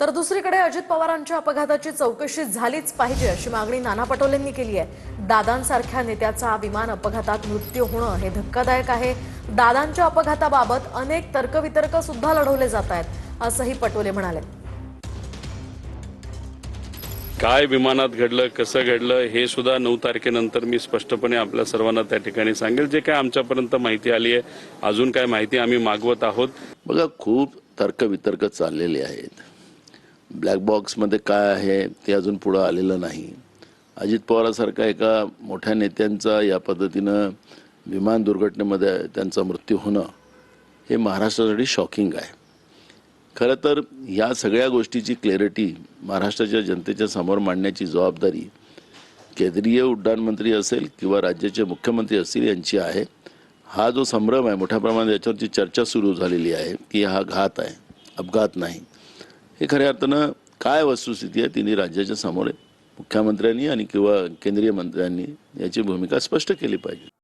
तर दुसरीकडे अजित पवारांच्या अपघाताची चौकशी झालीच पाहिजे अशी मागणी नाना पटोलेंनी केली आहे। दादांसारख्या नेत्याचा विमान अपघातात मृत्यू होणं हे धक्कादायक आहे। दादांच्या अपघाताबाबत अनेक तर्कवितर्क सुद्धा लढवले जात आहेत असंही पटोले म्हणाले। काय विमानात घडलं, कसं घडलं हे सुद्धा 9 तारखेनंतर मी स्पष्टपणे आपल्या सर्वांना त्या ठिकाणी सांगेल। जे काय आमच्यापर्यंत माहिती आली आहे, अजून काय माहिती आम्ही मागवत आहोत। बघा, खूप तर्कवितर्क चाललेले आहेत। ब्लॅक बॉक्समध्ये काय आहे ते अजून पुढे आलेलं नाही। अजित पवारांसारखा एका मोठ्या नेत्यांचा या पद्धतीनं विमान दुर्घटनेमध्ये त्यांचा मृत्यू होणं हे महाराष्ट्रासाठी शॉकिंग आहे। खरं तर या सगळ्या गोष्टीची क्लॅरिटी महाराष्ट्राच्या जनतेच्या समोर मांडण्याची जबाबदारी केंद्रीय उड्डाण मंत्री असेल किंवा राज्याचे मुख्यमंत्री असतील यांची आहे। हा जो संभ्रम आहे, मोठ्या प्रमाणात याच्यावरची चर्चा सुरू झालेली आहे की हा घात आहे, अपघात नाही। हे खऱ्या अर्थानं काय वस्तुस्थिती आहे तिने राज्याच्या समोर मुख्यमंत्र्यांनी आणि किंवा केंद्रीय मंत्र्यांनी याची भूमिका स्पष्ट केली पाहिजे।